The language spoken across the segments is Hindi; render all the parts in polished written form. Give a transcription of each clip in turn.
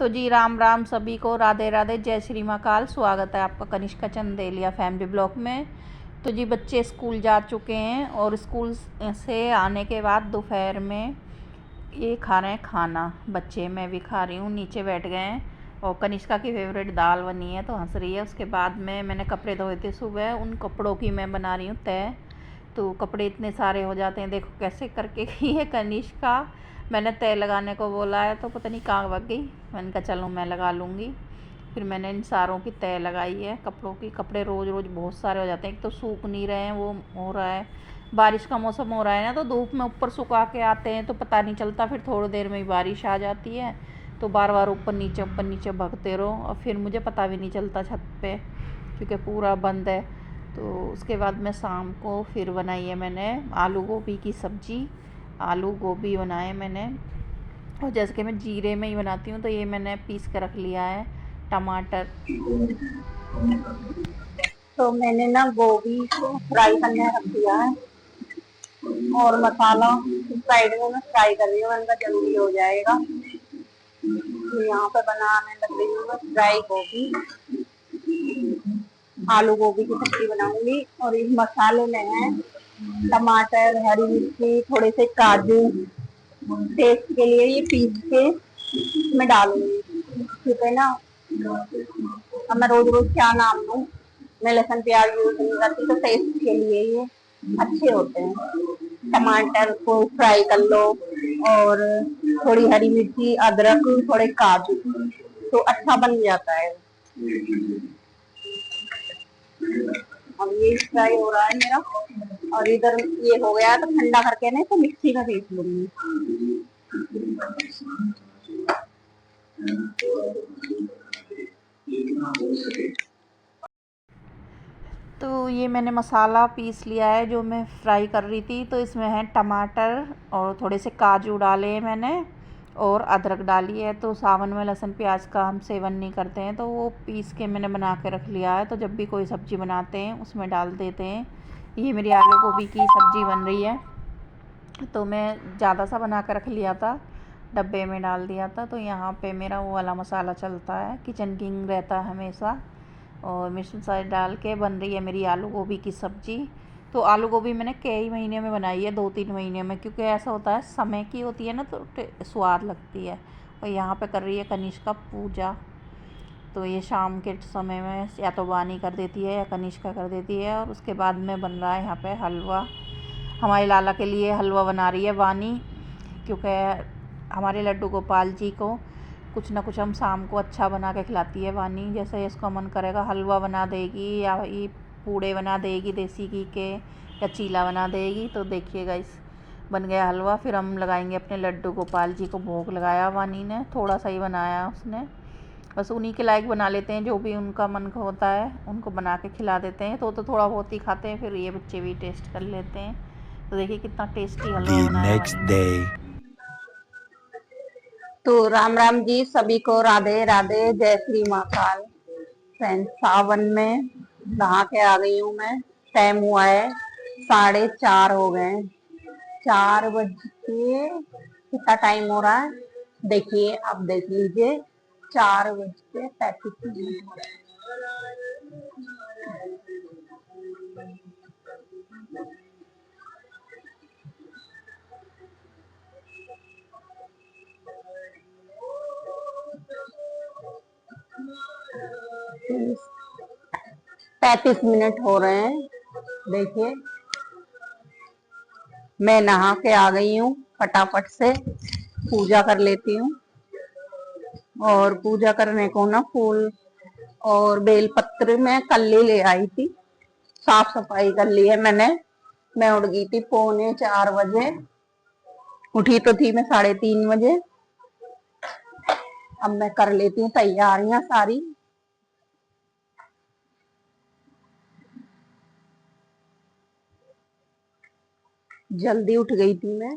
तो जी राम राम सभी को, राधे राधे, जय श्री महाकाल। स्वागत है आपका कनिष्का चंदेलिया फैमिली ब्लॉग में। तो जी बच्चे स्कूल जा चुके हैं और स्कूल से आने के बाद दोपहर में ये खा रहे हैं खाना। बच्चे, मैं भी खा रही हूँ, नीचे बैठ गए हैं। और कनिष्का की फेवरेट दाल बनी है तो हंस रही है। उसके बाद में मैंने कपड़े धोए थे सुबह, उन कपड़ों की मैं बना रही हूँ तय। तो कपड़े इतने सारे हो जाते हैं, देखो कैसे करके की है कनिष्का। मैंने तय लगाने को बोला है तो पता नहीं कहाँ भाग गई। मैंने कहा चलो मैं लगा लूँगी। फिर मैंने इन सारों की तय लगाई है कपड़ों की। कपड़े रोज़ रोज़ बहुत सारे हो जाते हैं, एक तो सूख नहीं रहे हैं, वो हो रहा है बारिश का मौसम हो रहा है ना, तो धूप में ऊपर सुखा के आते हैं तो पता नहीं चलता, फिर थोड़ी देर में ही बारिश आ जाती है। तो बार बार ऊपर नीचे भागते रहो और फिर मुझे पता भी नहीं चलता छत पे, क्योंकि पूरा बंद है। तो उसके बाद में शाम को फिर बनाई है मैंने आलू गोभी की सब्ज़ी। आलू गोभी बनाए मैंने, और जैसे कि मैं जीरे में ही बनाती हूँ तो ये मैंने पीस के रख लिया है। टमाटर, तो मैंने ना गोभी को फ्राई करने रख दिया है और मसाला साइड में मैं फ्राई कर रही हूँ। मैंने कहा जल्दी हो जाएगा। तो यहाँ पे बनाने लग रही हूँ मैं फ्राई गोभी। आलू गोभी की सब्जी बनाऊंगी और इस मसाले में है टमाटर, हरी मिर्ची, थोड़े से काजू, टेस्ट के लिए ये पीस के मैं डालूंगी। ठीक है ना। अब मैं रोज रोज क्या नाम लूं। मैं लहसुन प्याज यूज नहीं करती, तो टेस्ट के लिए ये अच्छे होते हैं। टमाटर को फ्राई कर लो और थोड़ी हरी मिर्ची, अदरक, थोड़े काजू, तो अच्छा बन जाता है। अब ये फ्राई हो रहा है मेरा, और इधर ये हो गया है तो ठंडा करके ना तो मिक्सी में पीस लूंगी। तो ये मैंने मसाला पीस लिया है जो मैं फ्राई कर रही थी। तो इसमें है टमाटर और थोड़े से काजू डाले हैं मैंने, और अदरक डाली है। तो सावन में लहसुन प्याज का हम सेवन नहीं करते हैं, तो वो पीस के मैंने बना के रख लिया है। तो जब भी कोई सब्ज़ी बनाते हैं उसमें डाल देते हैं। ये मेरी आलू गोभी की सब्ज़ी बन रही है, तो मैं ज़्यादा सा बना कर रख लिया था, डब्बे में डाल दिया था। तो यहाँ पे मेरा वो वाला मसाला चलता है, किचन किंग रहता है हमेशा। और मिर्च मसाले डाल के बन रही है मेरी आलू गोभी की सब्ज़ी। तो आलू गोभी मैंने कई महीने में बनाई है, 2-3 महीने में, क्योंकि ऐसा होता है समय की होती है ना तो स्वाद लगती है। और यहाँ पे कर रही है कनिष्का पूजा। तो ये शाम के समय में या तो वानी कर देती है या कनिष्का कर देती है। और उसके बाद में बन रहा है यहाँ पे हलवा। हमारे लाला के लिए हलवा बना रही है वानी, क्योंकि हमारे लड्डू गोपाल जी को कुछ ना कुछ हम शाम को अच्छा बना के खिलाती है वानी। जैसे इसका मन करेगा हलवा बना देगी, या ये पूड़े बना देगी देसी घी के, या चीला बना देगी। तो देखिएगा, इस बन गया हलवा। फिर हम लगाएंगे अपने लड्डू गोपाल जी को भोग लगाया वानी ने, थोड़ा सा ही बनाया उसने, बस उन्हीं के लायक बना लेते हैं। जो भी उनका मन होता है उनको बना के खिला देते हैं। तो थोड़ा बहुत ही खाते हैं, फिर ये बच्चे भी टेस्ट कर लेते हैं। तो देखिए कितना टेस्टी हलवा The बनाया next वानी ने। day. तो राम राम जी सभी को, राधे राधे, जय श्री महाकाल। फ्रेंड्स, सावन में नहा के आ गई हूँ मैं। टाइम हुआ है 4:30 हो गए। 4 बज के कितना टाइम हो रहा है देखिए, आप देख लीजिए। 4:35 हो रहे हैं। 35 मिनट हो रहे हैं। देखिए, मैं नहा के आ गई हूँ। फटाफट से पूजा कर लेती हूँ। और पूजा करने को ना फूल और बेलपत्र मैं कल ही ले आई थी। साफ सफाई कर ली है मैंने। मैं उठ गई थी 3:45 बजे। उठी तो थी मैं 3:30 बजे। अब मैं कर लेती हूँ तैयारियां सारी। जल्दी उठ गई थी मैं।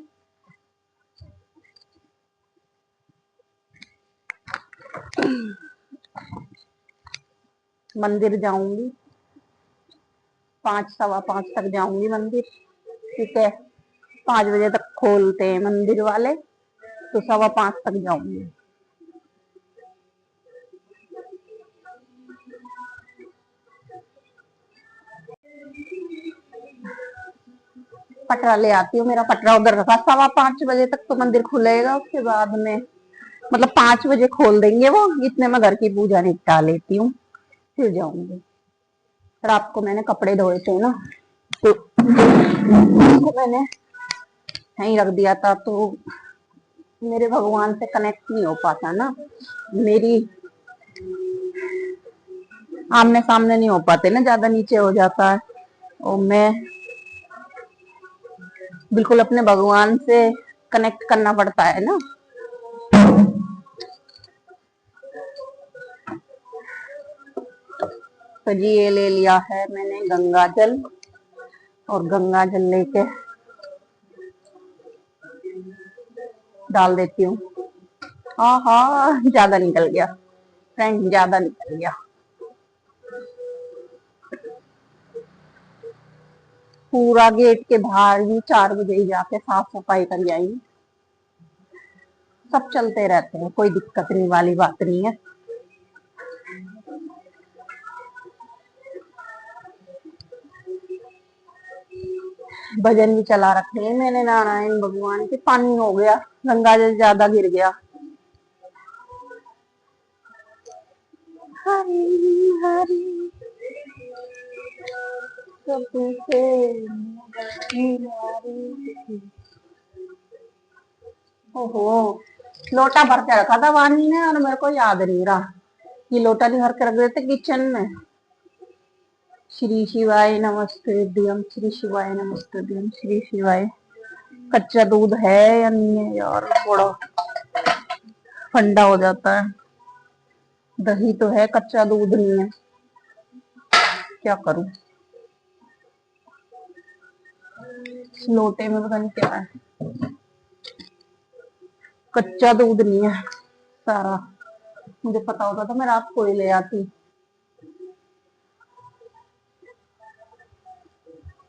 मंदिर जाऊंगी, 5, 5:15 तक जाऊंगी मंदिर। ठीक है, 5 बजे तक खोलते हैं मंदिर वाले, तो 5:15 तक जाऊंगी। पटरा ले आती हूँ। मेरा पटरा उधर रखा, 5:15 बजे तक तो मंदिर खुलेगा, उसके बाद में मतलब 5 बजे खोल देंगे वो। इतने में घर की पूजा निपटा लेती हूँ, फिर जाऊंगी। रात को मैंने कपड़े धोए थे ना, तो उसको मैंने यहीं रख दिया था, तो मेरे भगवान से कनेक्ट नहीं हो पाता ना, मेरी आमने सामने नहीं हो पाते ना, ज्यादा नीचे हो जाता है। और मैं बिल्कुल अपने भगवान से कनेक्ट करना पड़ता है ना। तो जी ये ले लिया है मैंने गंगा जल, और गंगा जल लेके डाल देती हूँ। हाँ हाँ, ज्यादा निकल गया फ्रेंड, ज्यादा निकल गया। पूरा गेट के बाहर भी 4 बजे ही जाके साफ सफाई कर आएंगे। सब चलते रहते हैं, कोई दिक्कत नहीं वाली बात नहीं है। भजन भी चला रखे हैं मैंने नारायण भगवान के। पानी हो गया, गंगा जल ज्यादा गिर गया। हरी हरी सबसे ओहो, लोटा भर के रखा था वानी ने, और मेरे को याद नहीं रहा। ये लोटा नहीं भर के रख देते किचन में। श्री शिवाय नमस्तुभ्यम, श्री शिवाय नमस्तुभ्यम, श्री शिवाय। कच्चा दूध है या नहीं है यार, थोड़ा ठंडा हो जाता है। दही तो है, कच्चा दूध नहीं है, क्या करूं। लोटे में पता नहीं क्या है, कच्चा दूध नहीं है सारा। मुझे पता होता तो मैं रात को ही ले आती।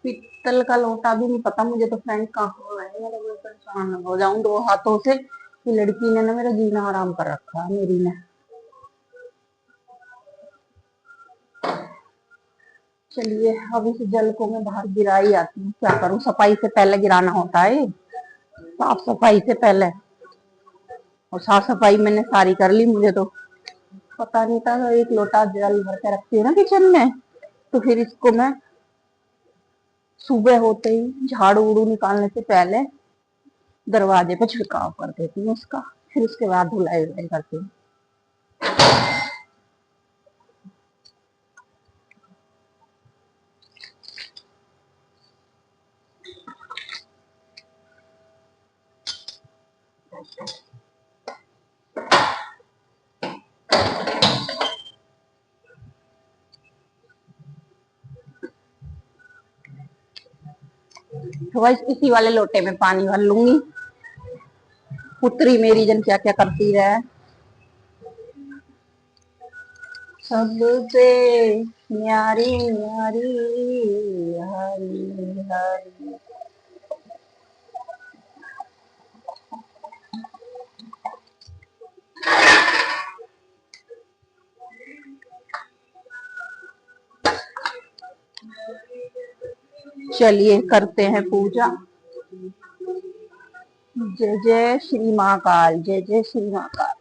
पीतल का लोटा भी नहीं पता मुझे तो फ्रेंड कहाँ है, मेरा कोई परेशान हो जाऊं 2 हाथों से। ये लड़की ने ना मेरा जीना हराम कर रखा है, मेरी ने। चलिए अब इस जल को मैं बाहर गिरा ही आती हूँ, क्या करूँ। सफाई से पहले गिराना होता है, साफ सफाई से पहले। और साफ सफाई मैंने सारी कर ली, मुझे तो पता नहीं था। तो एक लोटा जल भर के रखती हूँ ना किचन में, तो फिर इसको मैं सुबह होते ही झाड़ू उड़ू निकालने से पहले दरवाजे पे छिड़काव कर देती हूँ उसका, फिर उसके बाद धुलाई वुलाई करती हूँ। तो बस इसी वाले लोटे में पानी भर लूंगी। पुत्री मेरी जन क्या क्या करती है। सबसे न्यारी न्यारी हरी हरी। चलिए करते हैं पूजा। जय जय श्री महाकाल, जय जय श्री महाकाल।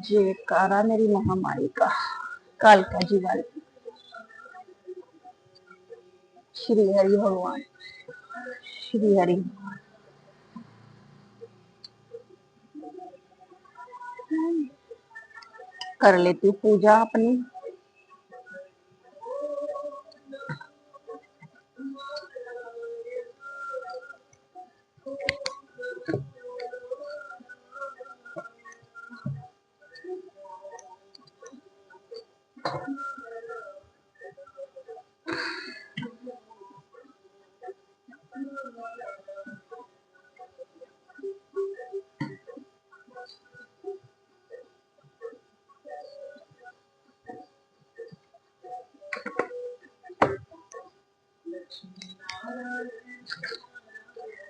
जयकारा मेरी महामारी का, कालका जी वाली। श्री हरि भगवान, श्री हरि। कर लेती हूँ पूजा अपनी।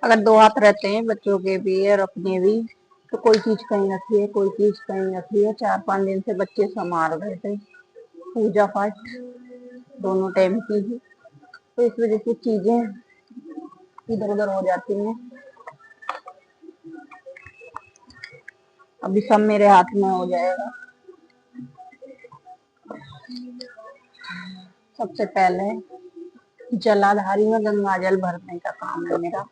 अगर 2 हाथ रहते हैं बच्चों के भी और अपने भी, तो कोई चीज कहीं रखिए, कोई चीज कहीं रखिए। 4-5 दिन से बच्चे संभाल रहे थे, पूजा पाठ दोनों टाइम की ही। तो इस वजह से चीजें इधर उधर हो जाती हैं। अभी सब मेरे हाथ में हो जाएगा। सबसे पहले जलाधारी में गंगा जल भरने का काम है मेरा।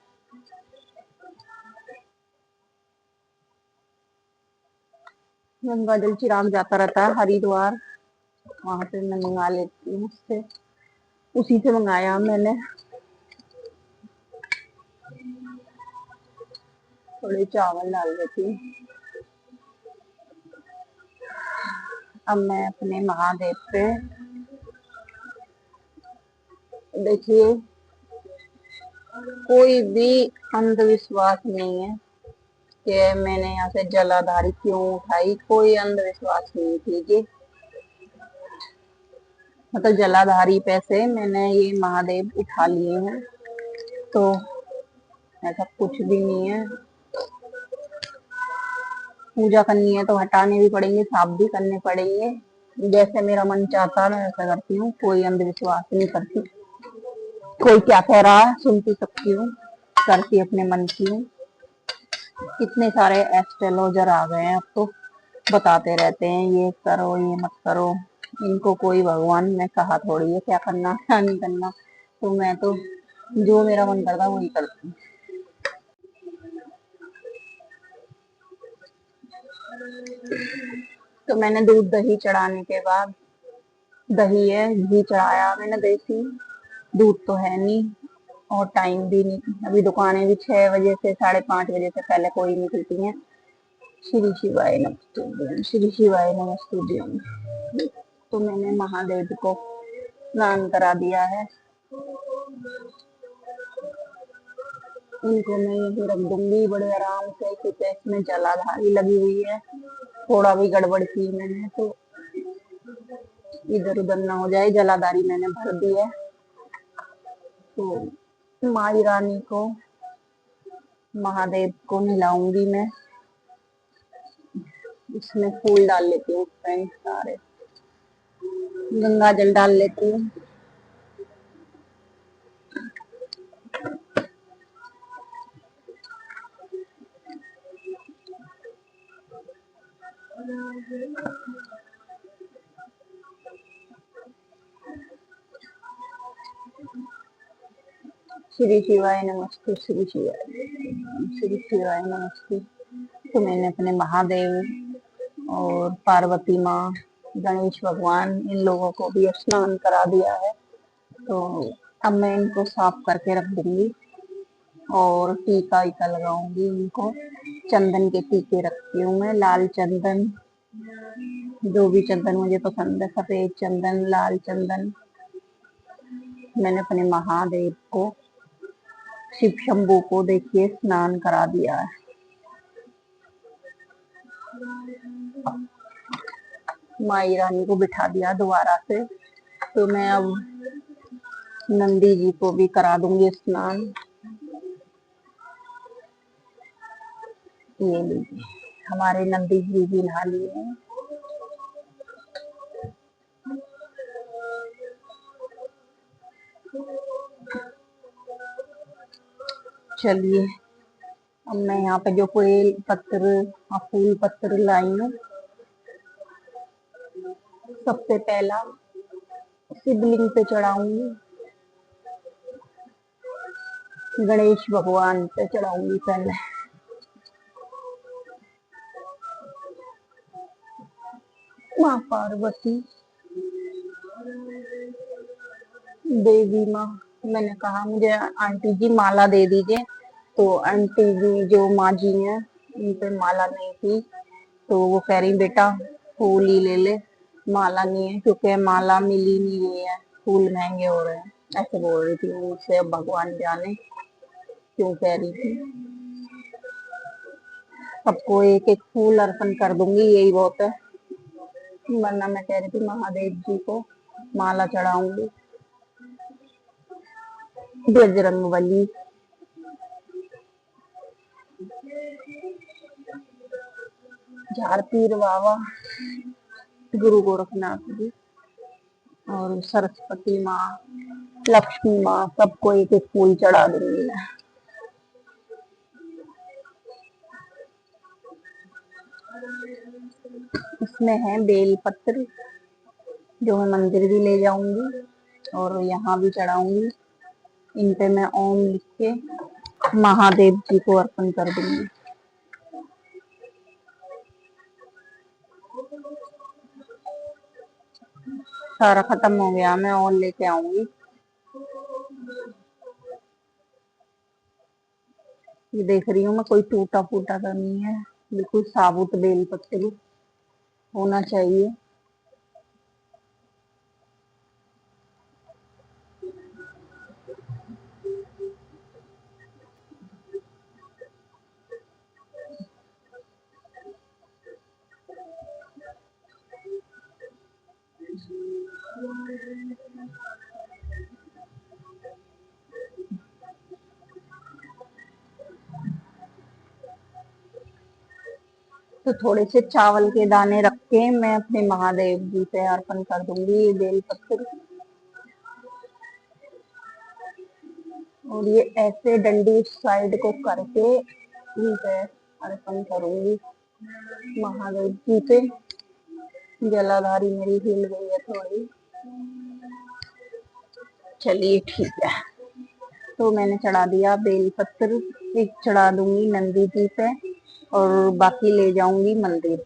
गंगा जल चिराग जाता रहता है हरिद्वार, वहां से मैं मंगा लेती हूँ उससे, उसी से मंगाया मैंने। थोड़े चावल डाल देती हूँ। अब मैं अपने महादेव पे, देखिए कोई भी अंधविश्वास नहीं है कि मैंने यहाँ से जलाधारी क्यों उठाई, कोई अंधविश्वास नहीं। ठीक है, मतलब जलाधारी पैसे मैंने ये महादेव उठा लिए हैं, तो ऐसा कुछ भी नहीं है। पूजा करनी है तो हटाने भी पड़ेंगे, साफ भी करने पड़ेंगे। जैसे मेरा मन चाहता है मैं वैसा करती हूँ, कोई अंधविश्वास नहीं करती। कोई क्या कह रहा है सुनती सबकी हूँ, करती अपने मन की हूँ। कितने सारे एस्ट्रोलॉजर आ गए हैं अब तो, बताते रहते हैं ये करो ये मत करो। इनको कोई भगवान ने कहा थोड़ी है क्या करना क्या नहीं करना। तो मैं तो जो मेरा मन करता वही करती हूँ। तो मैंने दूध दही चढ़ाने के बाद, दही है घी चढ़ाया मैंने देसी, दूध तो है नहीं और टाइम भी नहीं। अभी दुकानें भी 6 बजे से 5:30 बजे से पहले कोई नहीं खुलती हैं। श्री शिवाय नमस्तुभ्यं, श्री शिवाय नमस्तुभ्यं। तो मैंने महादेव को स्नान करा दिया है। इनको मैं यही रख दूंगी बड़े आराम से, क्योंकि इसमें जलाधारी लगी हुई है। थोड़ा भी गड़बड़ की मैंने तो इधर उधर ना हो जाए। जलाधारी मैंने भर दी है। तो माई रानी को, महादेव को नहलाऊंगी मैं। इसमें फूल डाल लेती हूँ फ्रेंड, सारे गंगा जल डाल लेती हूँ। श्री शिवाय नमस्ते, श्री शिवाय, श्री शिवाय नमस्ते। तो मैंने अपने महादेव और पार्वती माँ, गणेश भगवान, इन लोगों को भी स्नान करा दिया है। तो अब मैं इनको साफ करके रख दूंगी और टीका वीका लगाऊंगी इनको। चंदन के टीके रखती हूँ मैं, लाल चंदन, जो भी चंदन मुझे पसंद है, सफेद चंदन, लाल चंदन। मैंने अपने महादेव को, शिव शंभू को देखिए स्नान करा दिया है। माई रानी को बिठा दिया दोबारा से। तो मैं अब नंदी जी को भी करा दूंगी स्नान। ये लीजिए हमारे नंदी जी भी नहा लिए हैं। चलिए अब मैं यहाँ पे जो बेल पत्र और फूल पत्र लाई हूँ, सबसे पहला शिवलिंग पे चढ़ाऊंगी, गणेश भगवान पे चढ़ाऊंगी पहले। माँ पार्वती, देवी माँ, मैंने कहा मुझे आंटी जी माला दे दीजिए। तो आंटी जी जो माँ जी हैं उन पे माला नहीं थी, तो वो कह रही बेटा फूल ही ले ले, माला नहीं है, क्योंकि माला मिली नहीं रही है, फूल महंगे हो रहे हैं, ऐसे बोल रही थी वो मुझसे। अब भगवान जाने क्यों कह रही थी। सबको एक एक फूल अर्पण कर दूंगी, यही बहुत है। वरना मैं कह रही थी महादेव जी को माला चढ़ाऊंगी। बजरंगबली, झारपीर बाबा, गुरु गोरखनाथ जी और सरस्वती माँ, लक्ष्मी माँ सबको एक एक फूल चढ़ा दूंगी मैं। इसमें है बेल पत्र जो मैं मंदिर भी ले जाऊंगी और यहाँ भी चढ़ाऊंगी। इन पे मैं ओम लिख के महादेव जी को अर्पण कर दूंगी। सारा खत्म हो गया, मैं और लेके आऊंगी। ये देख रही हूँ मैं, कोई टूटा फूटा तो नहीं है, बिल्कुल साबुत बेल पत्र होना चाहिए। तो थोड़े से चावल के दाने रख के मैं अपने महादेव जी पे अर्पण कर दूंगी ये बेल पत्र। और ये ऐसे डंडी उस साइड को करके इन पे अर्पण करूंगी महादेव जी पे। जलाधारी मेरी हिल गई है थोड़ी। चलिए ठीक है, तो मैंने चढ़ा दिया बेल पत्र। एक चढ़ा दूंगी नंदी जी पे और बाकी ले जाऊंगी मंदिर।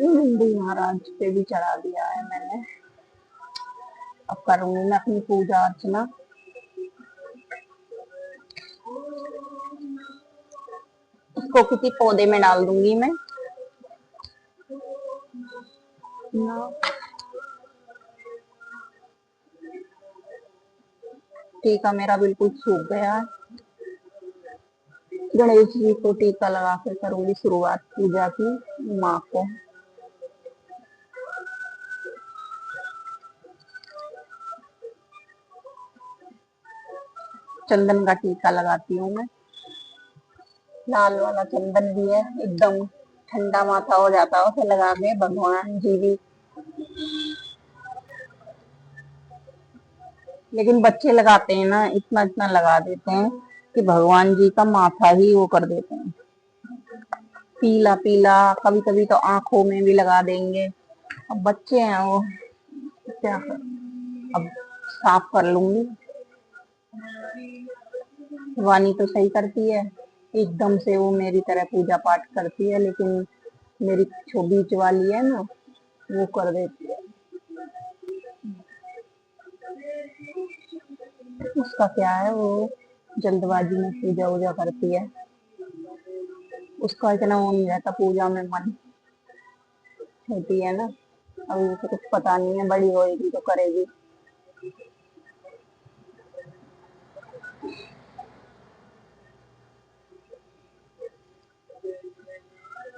नंदी महाराज पे भी चढ़ा दिया है मैंने। अब करूंगी मैं अपनी पूजा अर्चना। इसको किसी पौधे में डाल दूंगी मैं ना। टीका मेरा बिल्कुल सूख गया है। गणेश जी को टीका लगा कर करूंगी शुरुआत पूजा की माँ को। चंदन का टीका लगाती हूँ मैं। लाल वाला चंदन भी है, एकदम ठंडा माथा हो जाता है उसे लगा के। भगवान जी भी, लेकिन बच्चे लगाते हैं ना, इतना इतना लगा देते हैं कि भगवान जी का माथा ही वो कर देते हैं पीला पीला। कभी कभी तो आंखों में भी लगा देंगे। अब बच्चे हैं वो, क्या कर। अब साफ कर लूंगी। वानी तो सही करती है, एकदम से वो मेरी तरह पूजा पाठ करती है, लेकिन मेरी जो बीच वाली है ना, वो कर देती है। उसका क्या है, वो जल्दबाजी में पूजा वूजा करती है। उसका इतना वो नहीं रहता पूजा में मन, होती है ना। अभी उसे कुछ पता नहीं है, बड़ी होएगी तो करेगी।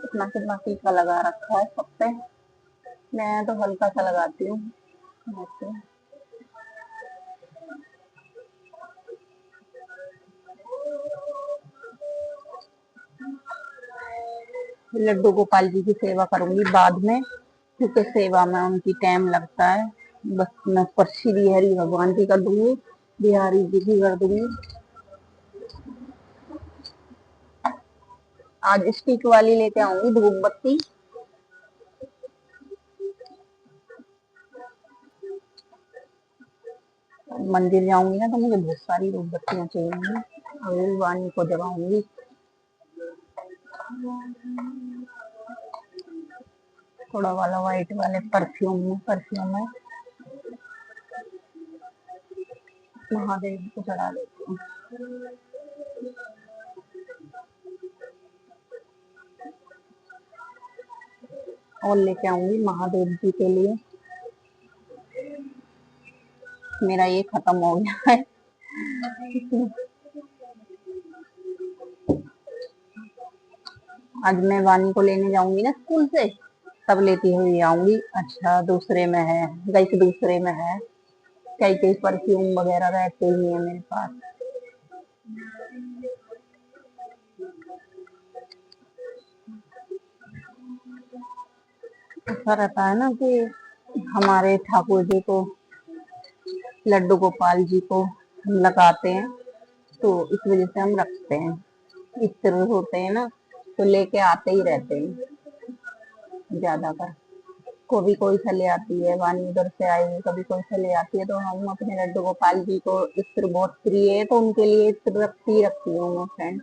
इतना कितना टीका लगा रखा है सब पे। मैं तो हल्का सा लगाती हूँ ऐसे। लड्डू गोपाल जी की सेवा करूंगी बाद में, क्योंकि सेवा में उनकी टाइम लगता है। बस मैं ऊपर श्री हरि भगवान की कर दूंगी, बिहारी जी की कर दूंगी। आज स्टिक वाली लेके आऊंगी धूप बत्ती। मंदिर जाऊंगी ना तो मुझे बहुत सारी धूप बत्तियां चाहिए और वाणी को जगाऊंगी। थोड़ा वाला व्हाइट वाले परफ्यूम में महादेव को चढ़ा देती हूँ। और लेके आऊंगी महादेव जी के लिए। मेरा ये खत्म हो गया है। आज मैं वानी को लेने जाऊंगी ना स्कूल से, तब लेती हुई आऊंगी। अच्छा दूसरे में है, गई दूसरे में है, कई कई परफ्यूम वगैरह रहते ही है मेरे पास। ऐसा रहता है ना कि हमारे ठाकुर जी को, लड्डू गोपाल जी को हम लगाते हैं, तो इस वजह से हम रखते हैं। इत्र होते हैं ना, तो लेके आते ही रहते हैं ज्यादातर। कभी कोई चले आती है, वानी उधर से आई, कभी कोई चले आती है, तो हम अपने लड्डू गोपाल जी को, इत्र बहुत प्रिय है तो उनके लिए इत्र रखती हूँ मैं फ्रेंड।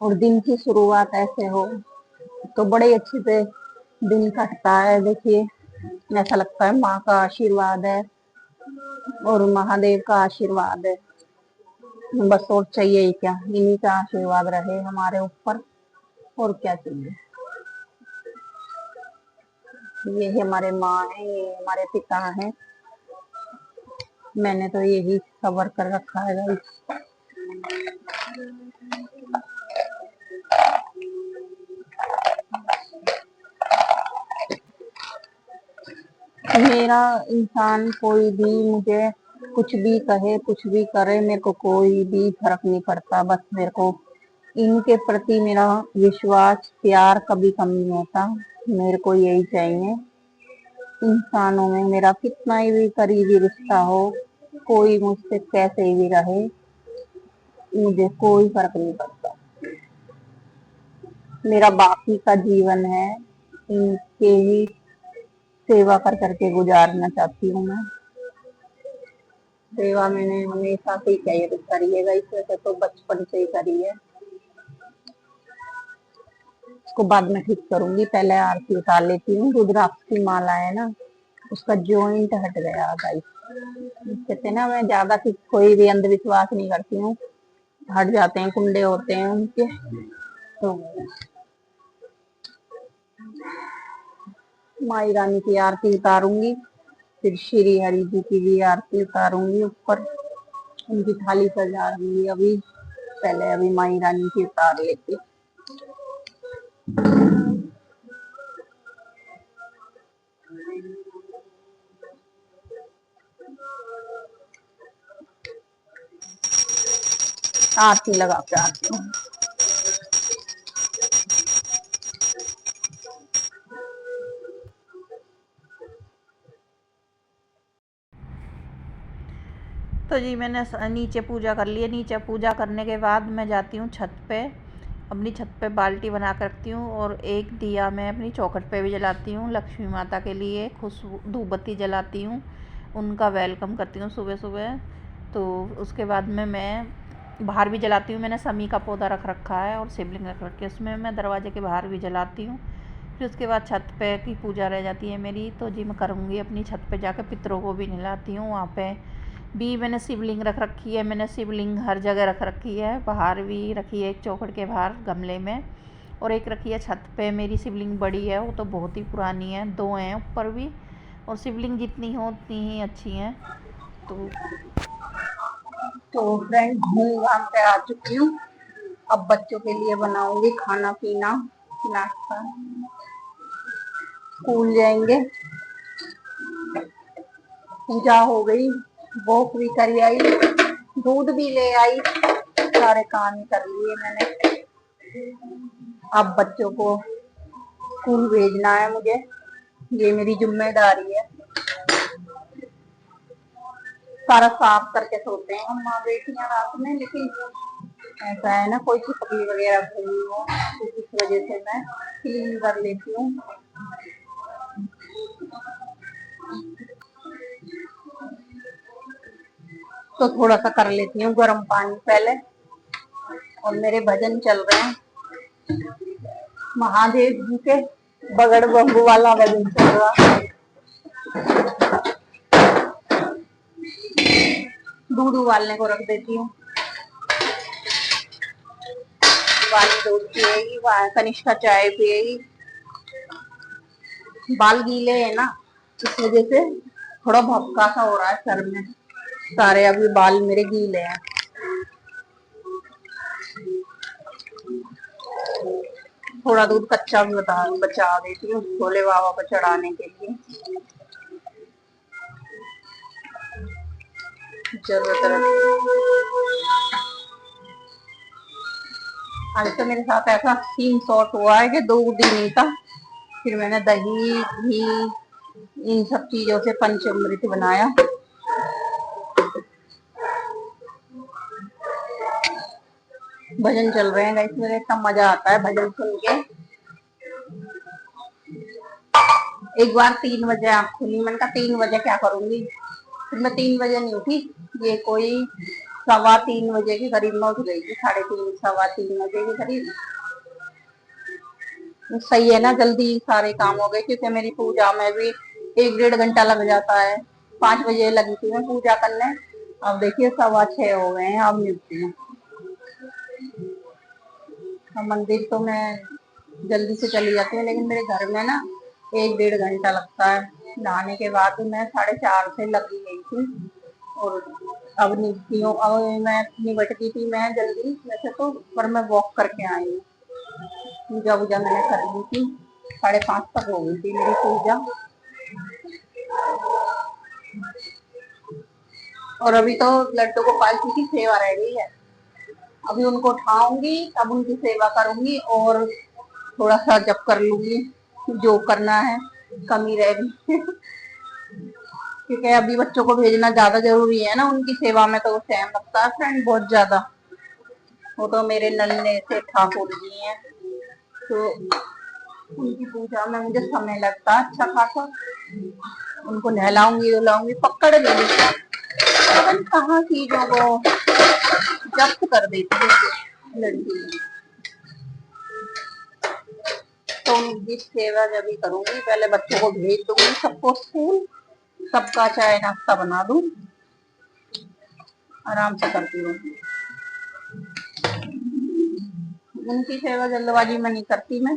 और दिन की शुरुआत ऐसे हो तो बड़े अच्छे से दिन कटता है। देखिए ऐसा लगता है माँ का आशीर्वाद है और महादेव का आशीर्वाद है, बस और चाहिए ही क्या, इन्हीं का आशीर्वाद रहे हमारे ऊपर, और क्या चाहिए। ये हमारे माँ है, ये हमारे पिता हैं, मैंने तो यही कवर कर रखा है गाइस। मेरा इंसान कोई भी मुझे कुछ भी कहे, कुछ भी करे, मेरे को कोई भी फर्क नहीं पड़ता। बस मेरे को इनके प्रति मेरा विश्वास, प्यार कभी कम नहीं होता। मेरे को यही चाहिए। इंसानों में मेरा कितना ही भी करीबी रिश्ता हो, कोई मुझसे कैसे भी रहे, मुझे कोई फर्क नहीं पड़ता। मेरा बाकी का जीवन है इनके ही सेवा कर करके गुजारना चाहती हूँ मैं। सेवा मैंने हमेशा से ही करी है, वैसे तो बचपन से ही करी है। उसको बाद में ठीक करूंगी, पहले आरती उतार लेती हूँ। रुद्राक्ष की माला है ना, उसका जॉइंट हट गया गाइस। कहते ना, मैं ज्यादा कोई भी अंधविश्वास नहीं करती हूँ, हट जाते हैं, कुंडे होते हैं उनके। तो माई रानी की आरती उतारूंगी, फिर श्री हरि जी की भी आरती उतारूंगी ऊपर, उनकी थाली सजा दूंगी। अभी पहले अभी माई रानी की उतार लेती। आरती लगा के आती हूँ। तो जी मैंने नीचे पूजा कर ली है। नीचे पूजा करने के बाद मैं जाती हूँ छत पे, अपनी छत पे बाल्टी बना कर रखती हूँ, और एक दिया मैं अपनी चौखट पे भी जलाती हूँ। लक्ष्मी माता के लिए खुशबू धूप बत्ती जलाती हूँ, उनका वेलकम करती हूँ सुबह सुबह। तो उसके बाद में मैं बाहर भी जलाती हूँ। मैंने समी का पौधा रख रखा है और शिवलिंग रख रखी है, उसमें मैं दरवाजे के बाहर भी जलाती हूँ। फिर उसके बाद छत पे की पूजा रह जाती है मेरी, तो जी मैं करूँगी अपनी छत पे जाकर पितरों को भी नहलाती हूँ। वहाँ पे भी मैंने शिवलिंग रख रखी है। मैंने शिवलिंग हर जगह रख रखी है, बाहर भी रखी है, एक चौखट के बाहर गमले में, और एक रखी है छत पे। मेरी शिवलिंग बड़ी है, वो तो बहुत ही पुरानी है, 2 हैं ऊपर भी, और शिवलिंग जितनी हो उतनी ही अच्छी हैं। तो फ्रेंड घूम घाम के आ चुकी हूँ। अब बच्चों के लिए बनाऊंगी खाना पीना, नाश्ता। स्कूल जाएंगे, पूजा हो गई, वॉक भी कर आई, दूध भी ले आई, सारे काम कर लिए मैंने। अब बच्चों को स्कूल भेजना है मुझे, ये मेरी जिम्मेदारी है। सारा साफ करके सोते हैं हम माँ बेटियां रात में, लेकिन ऐसा है ना, कोई चिपकली वगैरह भरी हो तो इस वजह से मैं क्लीन कर लेती हूँ। तो थोड़ा सा कर लेती हूँ गर्म पानी पहले। और मेरे भजन चल रहे हैं महादेव जी के, बगड़ बम्बू वाला भजन चल रहा है। दूध उबालने को रख देती हूँ, वाली दूध पिएगी, कनिष्का चाय पिएगी। बाल गीले है ना, इस वजह से थोड़ा भपका सा हो रहा है सर में, सारे अभी बाल मेरे गीले हैं। थोड़ा दूध कच्चा भी बचा देती हूँ भोले बाबा को चढ़ाने के लिए। जरूरत आज तो मेरे साथ ऐसा सीन शॉट हुआ है कि दूध ही नहीं था, फिर मैंने दही घी इन सब चीजों से पंचामृत बनाया। भजन चल रहे हैं गाइस मेरे, इतना मजा आता है भजन सुन के। एक बार 3 बजे आँख खुली, मैंने कहा 3 बजे क्या करूंगी, फिर मैं 3 बजे नहीं उठी, ये कोई 3:15 बजे के करीब में उठ गई थी, 3:30 3:15 बजे के करीब। सही है ना, जल्दी सारे काम हो गए, क्योंकि मेरी पूजा में भी 1-1.5 घंटा लग जाता है। 5 बजे लगी थी मैं पूजा करने, अब देखिए 6:15 हो गए हैं, अब निपटी हूँ। मंदिर तो मैं जल्दी से चली जाती हूँ, लेकिन मेरे घर में ना 1-1.5 घंटा लगता है। नहाने के बाद मैं 4:30 से लगी गई थी और अब निपटी हूँ। अब मैं निपट गई थी मैं जल्दी वैसे तो, पर मैं वॉक करके आई हूँ। पूजा वूजा मैंने कर ली थी, 5:30 तक हो गई थी मेरी पूजा। और अभी तो लड्डू गोपाल जी की सेवा रह गई है, अभी उनको उठाऊंगी तब उनकी सेवा करूंगी और थोड़ा सा जप कर लूंगी जो करना है, कमी रह गई क्योंकि अभी बच्चों को भेजना ज्यादा जरूरी है ना, उनकी सेवा में तो टाइम लगता है फ्रेंड बहुत ज्यादा। वो तो मेरे नन्हे से ठाकुर जी हैं, तो उनकी पूजा में मुझे समय लगता है अच्छा खासा। उनको नहलाऊंगी धुलाऊंगी, पकड़ लेंगी कहाँ चीजों को जब्त कर देती है लड़की। तो उनकी सेवा जब भी करूंगी, पहले बच्चों को भेज दूंगी सबको स्कूल, सबका चाय नाश्ता बना दूं, आराम से करती रहूंगी। उनकी सेवा जल्दबाजी में नहीं करती मैं,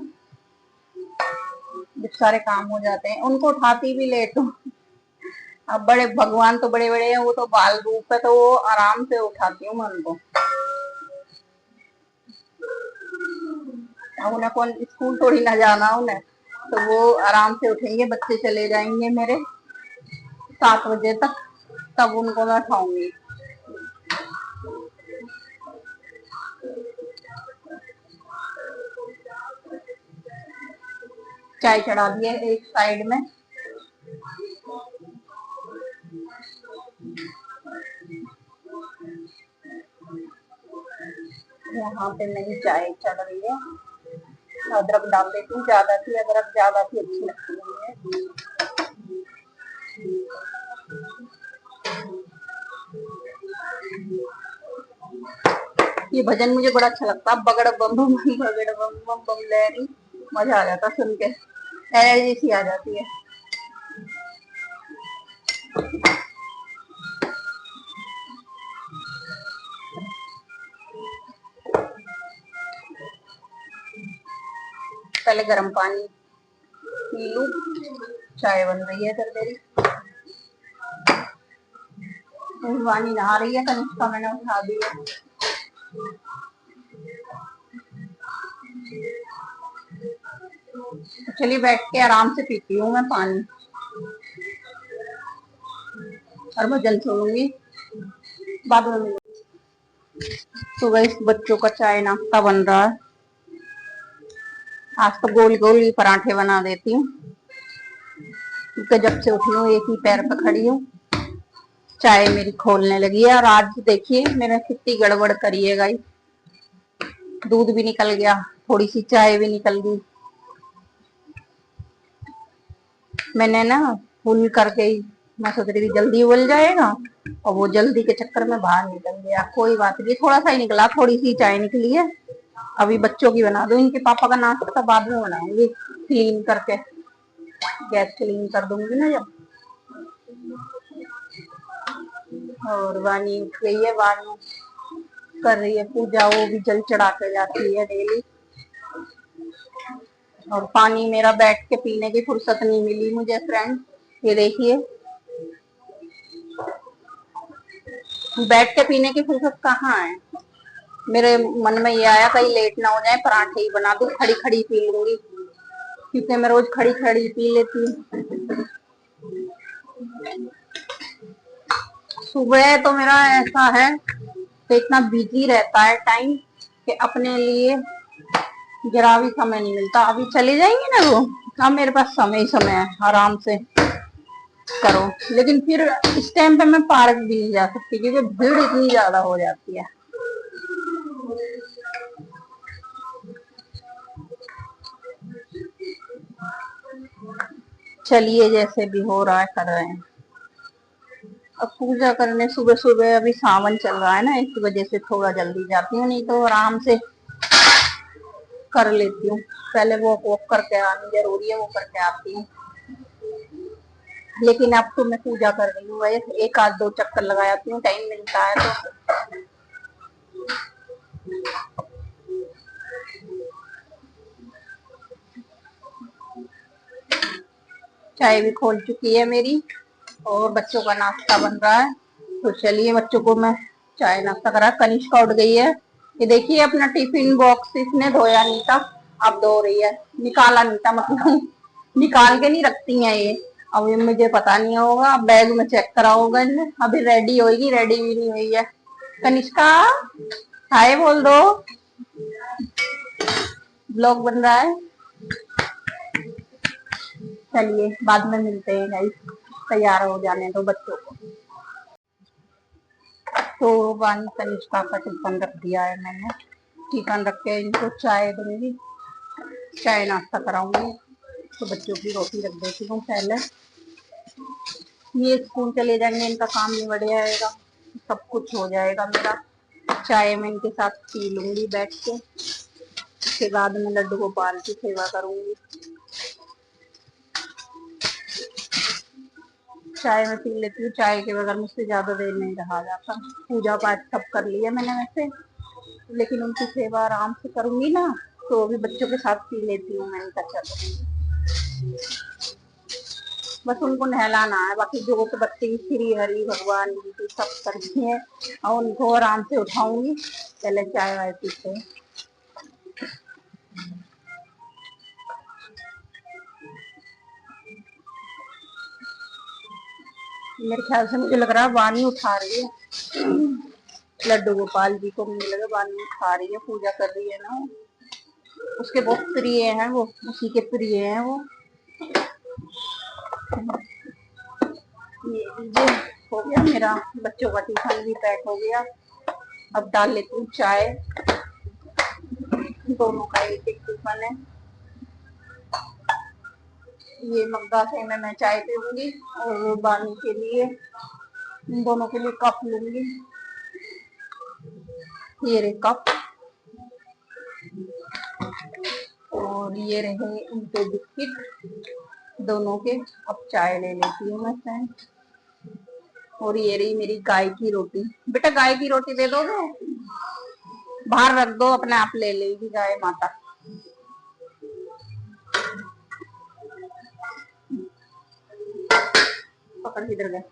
जब सारे काम हो जाते हैं। उनको उठाती भी लेट हूँ, अब बड़े भगवान तो बड़े बड़े हैं, वो तो बाल रूप है, तो वो आराम से उठाती हूँ मैं उनको। उन्हें कौन स्कूल थोड़ी ना जाना उन्हें, तो वो आराम से उठेंगे, बच्चे चले जाएंगे मेरे 7 बजे तक, तब उनको मैं उठाऊंगी। चाय चढ़ा दिया एक साइड में, यहाँ पे मेरी चाय चढ़ रही है। अदरक डाल देती हूँ, ज्यादा थी अदरक, ज्यादा थी अच्छी लगती है। ये भजन मुझे बड़ा अच्छा लगता है, बगड़ बम बम बगड़ बम बम बम लहरी, मजा आ जाता सुन के, एनर्जी आ जाती है। पहले गर्म पानी पी लूं, चाय बन रही है इधर मेरी। पानी नहा रही है, कनिष्का मैंने उठा दी है। चलिए बैठ के आराम से पीती हूँ मैं पानी और भजन सुनूंगी बाद में। सुबह इस बच्चों का चाय नाश्ता बन रहा है। आज तो गोल गोल ही पराठे बना देती हूँ, क्योंकि जब से उठी हूँ एक ही पैर पर खड़ी हूँ, चाय मेरी खोलने लगी है। और आज देखिए मैंने कितनी गड़बड़ करी है गाइस, दूध भी निकल गया, थोड़ी सी चाय भी निकल गई। मैंने ना फुल करके ही, मैं सोच रही थी जल्दी उबल जाएगा, और वो जल्दी के चक्कर में बाहर निकल गया। कोई बात नहीं, थोड़ा सा ही निकला, थोड़ी सी चाय निकली है। अभी बच्चों की बना दूं, इनके पापा का नाश्ता बाद में बनाऊंगी, क्लीन करके गैस क्लीन कर दूंगी ना जब। और वानी उठ गई है, वानी कर रही है पूजा, वो भी जल चढ़ा के जाती है डेली। और पानी मेरा बैठ के पीने की फुर्सत नहीं मिली मुझे फ्रेंड, ये देखिए बैठ के पीने की फुर्सत कहाँ है। मेरे मन में ये आया कहीं लेट ना हो जाए, पराठे ही बना दूं, खड़ी खड़ी पी लूंगी, क्योंकि मैं रोज खड़ी खड़ी पी लेती हूँ। सुबह तो मेरा ऐसा है कि इतना बिजी रहता है टाइम कि अपने लिए जरा भी समय नहीं मिलता। अभी चले जाएंगे ना वो, अब मेरे पास समय ही समय है, आराम से करो। लेकिन फिर इस टाइम पे मैं पार्क भी नहीं जा सकती क्योंकि भीड़ इतनी ज्यादा हो जाती है। चलिए, जैसे भी हो रहा है कर रहे हैं। अब पूजा करने सुबह सुबह, अभी सावन चल रहा है ना, इस वजह से थोड़ा जल्दी जाती हूँ, नहीं तो आराम से कर लेती हूँ। पहले वॉक वॉक करके आनी जरूरी है, वो करके आती हूँ। लेकिन अब तो मैं पूजा कर रही हूँ, एक आध दो चक्कर लगा आती हूँ, टाइम मिलता है तो। चाय भी खोल चुकी है मेरी और बच्चों का नाश्ता बन रहा है। तो चलिए, बच्चों को मैं चाय नाश्ता करा। कनिष्का उठ गई है, ये देखिए अपना टिफिन बॉक्स इसने धोया नहीं था, अब धो रही है। निकाला नहीं था मतलब निकाल के नहीं रखती हैं ये। अब ये मुझे पता नहीं होगा, बैग में चेक करा होगा इनने। अभी रेडी होगी, रेडी भी नहीं हुई है। कनिष्का हाय बोल दो, ब्लॉग बन रहा है। चलिए बाद में मिलते हैं गाइस, तैयार हो जाने दो बच्चों को। तो वानी कनिष्का का टिफिन रख दिया है मैंने, टिफिन रख के इनको चाय दूंगी, चाय नाश्ता कराऊंगी। तो बच्चों की रोटी रख देती हूँ पहले, ये स्कूल चले जाएंगे, इनका काम निबट जाएगा, सब कुछ हो जाएगा मेरा। चाय में इनके साथ पी लूंगी बैठ के, उसके बाद में लड्डू गोपाल की सेवा करूंगी। चाय में पी लेती हूँ, चाय के बगैर मुझसे ज्यादा देर नहीं रहा जाता। पूजा पाठ सब कर लिया मैंने वैसे, लेकिन उनकी सेवा आराम से करूंगी ना, तो अभी बच्चों के साथ पी लेती हूँ। मैंने कहा चलो बस उनको नहलाना है, बाकी जो तो बच्चे की श्री हरि भगवान जी की सब करती है, और उनको आराम से उठाऊंगी। पहले चाय वाय पीते हैं। मेरे ख्याल से मुझे लग रहा है वानी उठा रही है लड्डू गोपाल जी को, मुझे लगा वानी उठा रही है, पूजा कर रही है ना। उसके बहुत प्रिय हैं वो, उसी के प्रिय हैं वो। ये लीजिए, हो गया मेरा बच्चों का टिफिन भी पैक हो गया। अब डाल लेती हूँ चाय, दोनों का एक एक टिफिन है। ये मग्गा से मैं चाय पीऊंगी और बानी के लिए, इन दोनों के लिए कप लूंगी। ये रहे कप, और ये रहे उनके बिस्किट दोनों के। अब चाय ले लेती हूँ मैं फ्रेंड। और ये रही मेरी गाय की रोटी। बेटा गाय की रोटी दे दोगे, बाहर रख दो, अपने आप ले लेगी गाय माता। पकड़ किधर गए।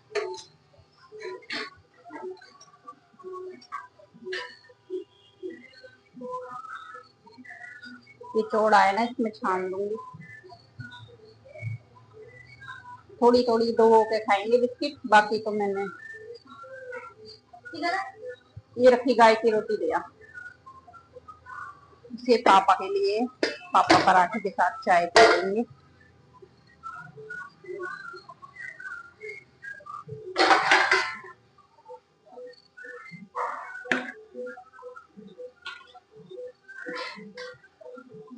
ये चौड़ा है ना, इसमें छान दूंगी। थोड़ी थोड़ी दो के खाएंगे बिस्किट, बाकी तो मैंने ये रखी गाय की रोटी दिया इसे पापा के लिए। पापा पराठे के साथ चाय पी लेंगे।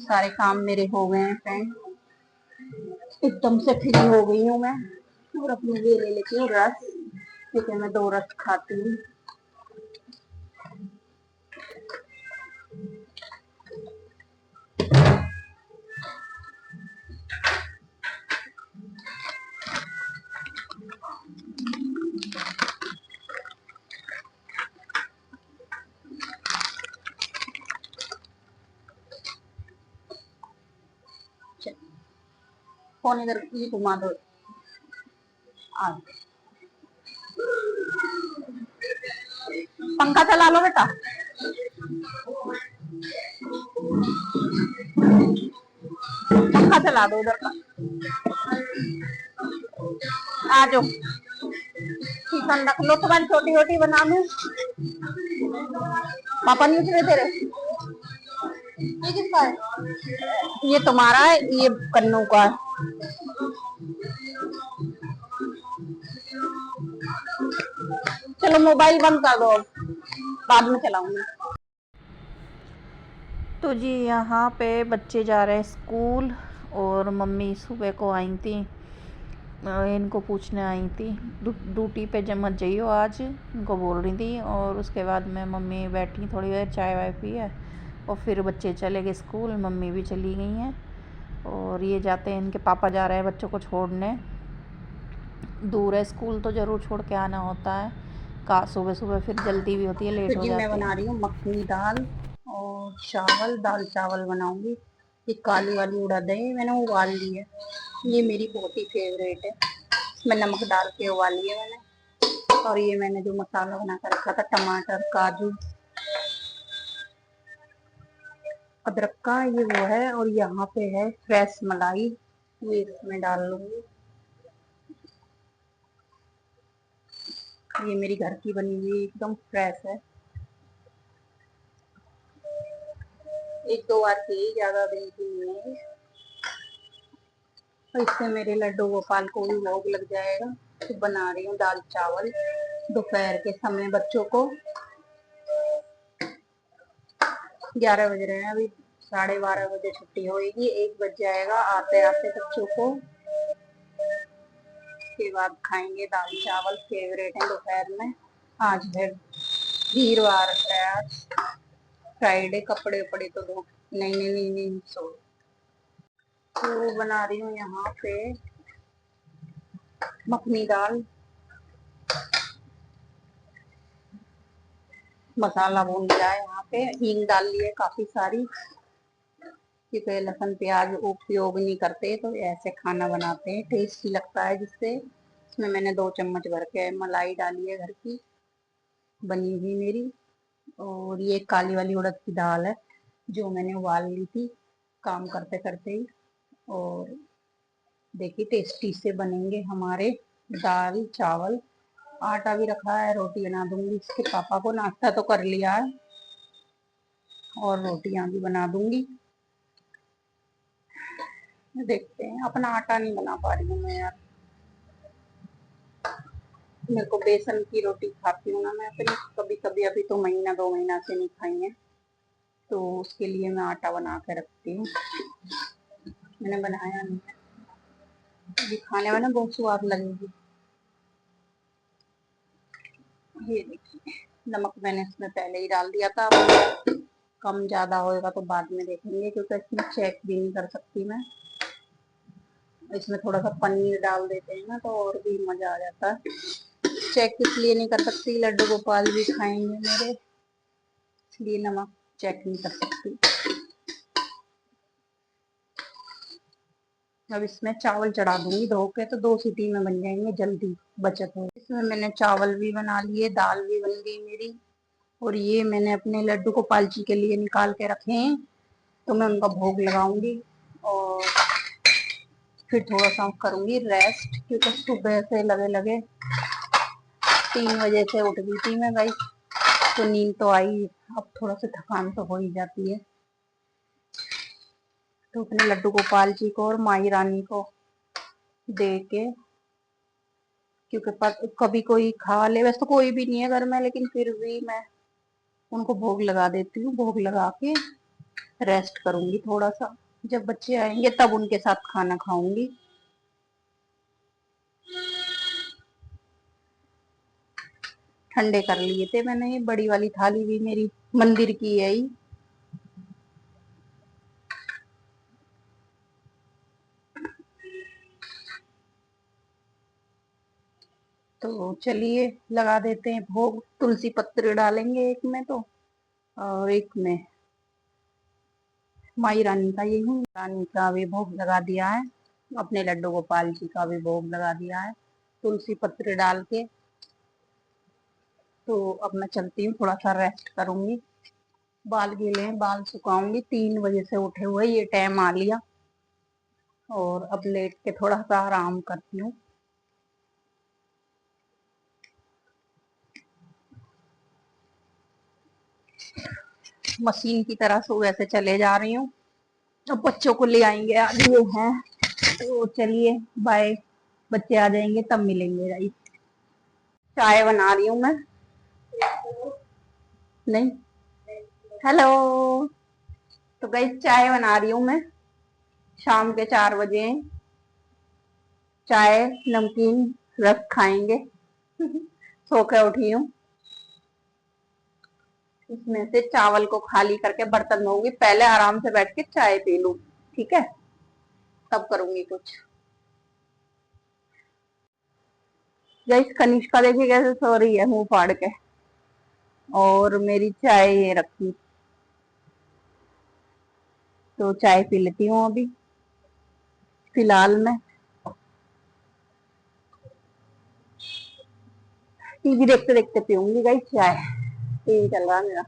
सारे काम मेरे हो गए हैं फ्रेंड, एकदम से फ्री हो गई हूँ मैं। और अपने लिए ले लेती हूँ रस, क्योंकि मैं 2 रस खाती हूँ। फोन इधर ये घुमा दो। पंखा चला लो बेटा। पंखा चला दो उधर का। आ जाओ, चिकन रख लो, तुम्हारी छोटी छोटी बना लूं। पापा नहीं उतरे तेरे? ये किसका है? ये तुम्हारा है, ये कन्नू का है। चलो मोबाइल बंद कर दो, अब बाद में चलाऊंगी। तो जी यहाँ पे बच्चे जा रहे हैं स्कूल और मम्मी सुबह को आई थी, इनको पूछने आई थी ड्यूटी पे जब मत जाइयो आज, इनको बोल रही थी। और उसके बाद में मम्मी बैठी थोड़ी देर, चाय वाय पी है और फिर बच्चे चले गए स्कूल, मम्मी भी चली गई हैं। और ये जाते हैं, इनके पापा जा रहे हैं बच्चों को छोड़ने। दूर है स्कूल तो ज़रूर छोड़ के आना होता है, का सुबह सुबह फिर जल्दी भी होती है, लेट तो हो जी मैं जाते बना हैं। रही हूँ मखनी दाल और चावल, दाल चावल बनाऊंगी। ये काली वाली उड़द है, मैंने उबाल ली है, ये मेरी बहुत ही फेवरेट है। इसमें नमक डाल के उबाली है मैंने। और ये मैंने जो मसाला बना कर रखा था, टमाटर, काजू, अदरक का, ये वो है। और यहाँ पे है फ्रेश मलाई, ये इसमें डाल लूंगी। ये मेरी घर की बनी हुई एकदम फ्रेश है, एक दो बार की, ज्यादा दिन की नहीं है। और इससे मेरे लड्डू गोपाल को भी भोग लग जाएगा। तो बना रही हूँ दाल चावल दोपहर के समय बच्चों को। 11 बज रहे हैं अभी, 12:30 बजे छुट्टी होगी, 1 बज जाएगा आते आते बच्चों को। उसके बाद खाएंगे दाल चावल, फेवरेट है दोपहर में। आज है वीरवार है, आज फ्राइडे, कपड़े उपड़े तो धो, नहीं नहीं नहीं नहीं सो। तो बना रही हूँ यहाँ पे मखनी दाल, मसाला भून लिया है, यहाँ पे हींग डाल ली है काफी सारी, क्योंकि लहसुन प्याज उपयोग नहीं करते तो ऐसे खाना बनाते हैं, टेस्टी लगता है जिससे। इसमें मैंने 2 चम्मच भर के मलाई डाली है, घर की बनी हुई मेरी। और ये काली वाली उड़द की दाल है, जो मैंने उबाल ली थी काम करते करते ही। और देखिए टेस्टी से बनेंगे हमारे दाल चावल। आटा भी रखा है, रोटी बना दूंगी। इसके पापा को नाश्ता तो कर लिया है और रोटियां भी बना दूंगी। देखते हैं, अपना आटा नहीं बना पा रही हूँ मैं यार। मेरे को बेसन की रोटी खाती हूँ ना मैं अपनी, कभी कभी, अभी तो महीना 2 महीना से नहीं खाई है, तो उसके लिए मैं आटा बना के रखती हूँ। मैंने बनाया नहीं, अभी खाने में ना बहुत स्वाद लगेगी। ये देखिए, नमक मैंने इसमें पहले ही डाल दिया था, कम ज्यादा होएगा तो बाद में देखेंगे, क्योंकि इसमें चेक भी नहीं कर सकती मैं। इसमें थोड़ा सा पनीर डाल देते हैं ना तो और भी मजा आ जाता है। चेक इसलिए नहीं कर सकती, लड्डू गोपाल भी खाएंगे मेरे, इसलिए नमक चेक नहीं कर सकती। अब इसमें चावल चढ़ा दूंगी धो के, तो 2 सीटी में बन जाएंगे, जल्दी बचत हो। इसमें मैंने चावल भी बना लिए, दाल भी बन गई मेरी। और ये मैंने अपने लड्डू गोपाल जी के लिए निकाल के रखे हैं, तो मैं उनका भोग लगाऊंगी और फिर थोड़ा सा करूंगी रेस्ट, क्योंकि सुबह से लगे लगे 3 बजे से उठ गई थी मैं भाई, तो नींद तो आई, अब थोड़ा सा थकान तो हो ही जाती है। तो अपने लड्डू गोपाल जी को और माई रानी को दे के, क्योंकि कभी कोई खा ले, वैसे तो कोई भी नहीं है घर में, लेकिन फिर भी मैं उनको भोग लगा देती हूँ। भोग लगा के रेस्ट करूंगी थोड़ा सा, जब बच्चे आएंगे तब उनके साथ खाना खाऊंगी। ठंडे कर लिए थे मैंने, ये बड़ी वाली थाली भी मेरी मंदिर की है ही। तो चलिए लगा देते हैं भोग, तुलसी पत्र डालेंगे एक में तो, और एक में माई रानी का, ये हूँ रानी का भी भोग लगा दिया है, अपने लड्डू गोपाल जी का भी भोग लगा दिया है तुलसी पत्र डाल के। तो अब मैं चलती हूँ, थोड़ा सा रेस्ट करूंगी। बाल गीले हैं, बाल सुखाऊंगी। 3 बजे से उठे हुए ये टाइम आ लिया और अब लेट के थोड़ा सा आराम करती हूँ। मशीन की तरह सुबह से चले जा रही हूँ। अब बच्चों को ले आएंगे, आज ये हैं तो चलिए बाय। बच्चे आ जाएंगे तब मिलेंगे गाइस। चाय बना रही हूँ मैं। नहीं, हेलो। तो गाइस चाय बना रही हूँ मैं। शाम के 4 बजे हैं। चाय नमकीन रस खाएंगे। सो के उठी हूँ। इसमें से चावल को खाली करके बर्तन धोऊंगी, पहले आराम से बैठ के चाय पी लूं, ठीक है, तब करूंगी कुछ। गाइस कनिष्का देखिए कैसे सो रही है मुंह फाड़ के, और मेरी चाय ये रखी। तो चाय पी लेती हूँ अभी फिलहाल मैं। टीवी देखते देखते पीऊंगी गाइस चाय। टीवी चल रहा है मेरा।